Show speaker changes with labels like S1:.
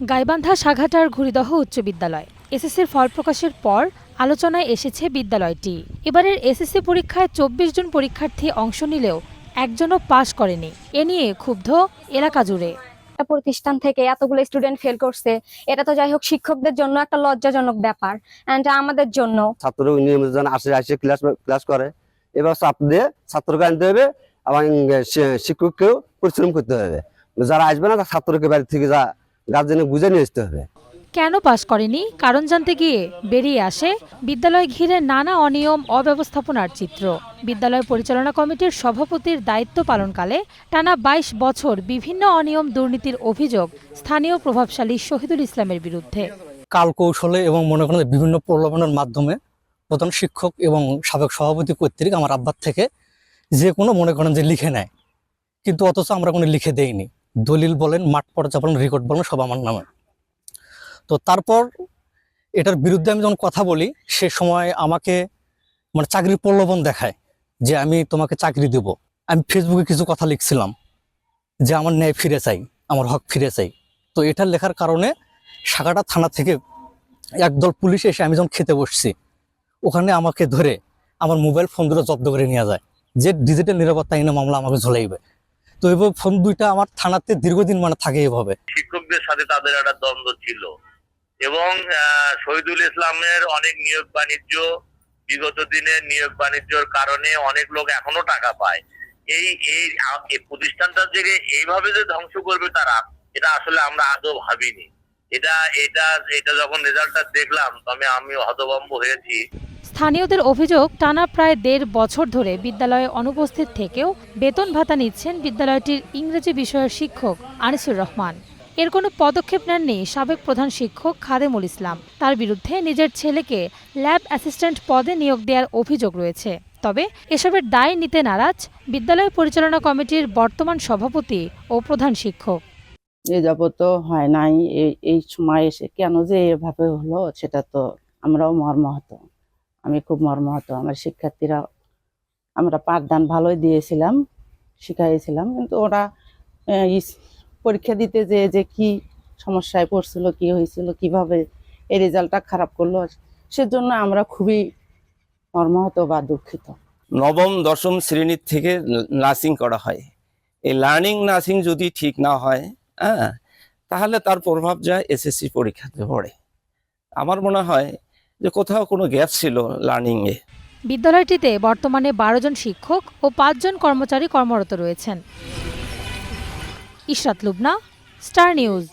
S1: গাইবান্ধা সাঘাটার ঘুরিদহ উচ্চ বিদ্যালয় এসএসসির ফল প্রকাশের পর আলোচনায় এসেছে বিদ্যালয়টি। এবারের এসএসসি পরীক্ষায় ২৪ জন পরীক্ষার্থী অংশ নিলেও একজনও পাশ করেনি। এ নিয়ে ক্ষুব্ধ এলাকা জুড়ে।
S2: প্রতিষ্ঠান থেকে এতগুলো স্টুডেন্ট ফেল করছে, এটা তো যাই হোক শিক্ষকদের জন্য একটা লজ্জাজনক ব্যাপার, এন্ড আমাদের জন্য।
S3: ছাত্র নিয়মিত আসে ক্লাস করে, এবার চাপ দিয়ে ছাত্রকে আনতে হবে, আবার শিক্ষককেও পরিশ্রম করতে হবে। যারা আসবে না ছাত্রকে বাড়ি থেকে গার্জেনে বুঝে নিয়ে আসতে হবে।
S1: কেন পাশ করেনি কারণ জানতে গিয়ে বেরিয়ে আসে বিদ্যালয় ঘিরে নানা অনিয়ম অব্যবস্থাপনার চিত্র। বিদ্যালয় পরিচালনা কমিটির সভাপতির দায়িত্ব পালনকালে টানা ২২ বছর বিভিন্ন অনিয়ম দুর্নীতির অভিযোগ স্থানীয় প্রভাবশালী শহীদুল ইসলামের বিরুদ্ধে।
S4: কাল কৌশলে এবং মনে করেন বিভিন্ন প্রলোভনের মাধ্যমে প্রধান শিক্ষক এবং সাবেক সভাপতি কর্তৃক আমার আব্বার থেকে যে কোনো মনে করেন যে লিখে নেয়, কিন্তু অথচ আমরা কোনো লিখে দেইনি। দলিল বলেন, মাঠ পর্চা বলেন, রেকর্ড বলেন, সব আমার নামে। তো তারপর এটার বিরুদ্ধে আমি যখন কথা বলি সে সময় আমাকে মানে চাকরির প্রলোভন দেখায় যে আমি তোমাকে চাকরি দেব। আমি ফেসবুকে কিছু কথা লিখছিলাম যে আমার ন্যায় ফিরে চাই, আমার হক ফিরে চাই। তো এটা লেখার কারণে সাঘাটা থানা থেকে একদল পুলিশ এসে আমি যখন খেতে বসছি ওখানে আমাকে ধরে আমার মোবাইল ফোন দুটো জব্দ করে নিয়ে যায়, যে ডিজিটাল নিরাপত্তা আইনে মামলা আমাকে ঝুলাইবে। তো এভাবে ফোন দুইটা আমার থানাতে দীর্ঘদিন মানে থাকে। এভাবে
S5: শিক্ষকদের সাথে তাদের একটা দ্বন্দ্ব ছিল এবং শহীদুল ইসলামের অনেক নিয়োগ বাণিজ্য, বিগত দিনের নিয়োগ বাণিজ্যর কারণে অনেক লোক এখনো টাকা পায়। এই এই প্রতিষ্ঠানটা থেকে এইভাবে যে ধ্বংস করবে তারা, এটা আসলে আমরা আদৌ ভাবিনি। এটা যখন রেজাল্টটা দেখলাম তবে আমি হতভম্ব হয়েছি।
S1: স্থানীয়দের অভিযোগ, টানা প্রায় ১.৫ বছর ধরে বিদ্যালয়ে অনুপস্থিত থেকেও বেতন ভাতা নিচ্ছেন বিদ্যালয়টির ইংরেজি বিষয়ের শিক্ষক আনিসুর রহমান। এর কোনো পদক্ষেপ নেননি সাবেক প্রধান শিক্ষক খাদেমুল ইসলাম। তার বিরুদ্ধে নিজের ছেলেকে ল্যাব অ্যাসিস্ট্যান্ট পদে নিয়োগ দেওয়ার অভিযোগ রয়েছে। তবে এসবের দায় নিতে নারাজ বিদ্যালয় পরিচালনা কমিটির বর্তমান সভাপতি ও প্রধান শিক্ষক।
S6: এ যাবত হয় নাই, এই সময় এসে কেন যে এভাবে হলো সেটা তো আমরাও মর্মাহত। আমি খুব মর্মাহত। আমার শিক্ষার্থীরা আমরা পাঠদান ভালোই দিয়েছিলাম, শিখাইছিলাম, কিন্তু ওরা পরীক্ষা দিতে যে কি সমস্যায় পড়ছিল, কি হয়েছিল, কিভাবে এই রেজাল্টটা খারাপ করলো, সেজন্য আমরা খুবই মর্মাহত বা দুঃখিত।
S7: নবম দশম শ্রেণীর থেকে নার্সিং করা হয়। এই লার্নিং নার্সিং যদি ঠিক না হয়, তাহলে তার প্রভাব যায় এসএসসি পরীক্ষাতে পড়ে। আমার মনে হয় যে কোথাও কোনো গ্যাপ ছিল লার্নিং এ।
S1: বিদ্যালয়টিতে বর্তমানে ১২ জন শিক্ষক ও ৫ জন কর্মচারী কর্মরত রয়েছেন। Ishrat Lubna, star news.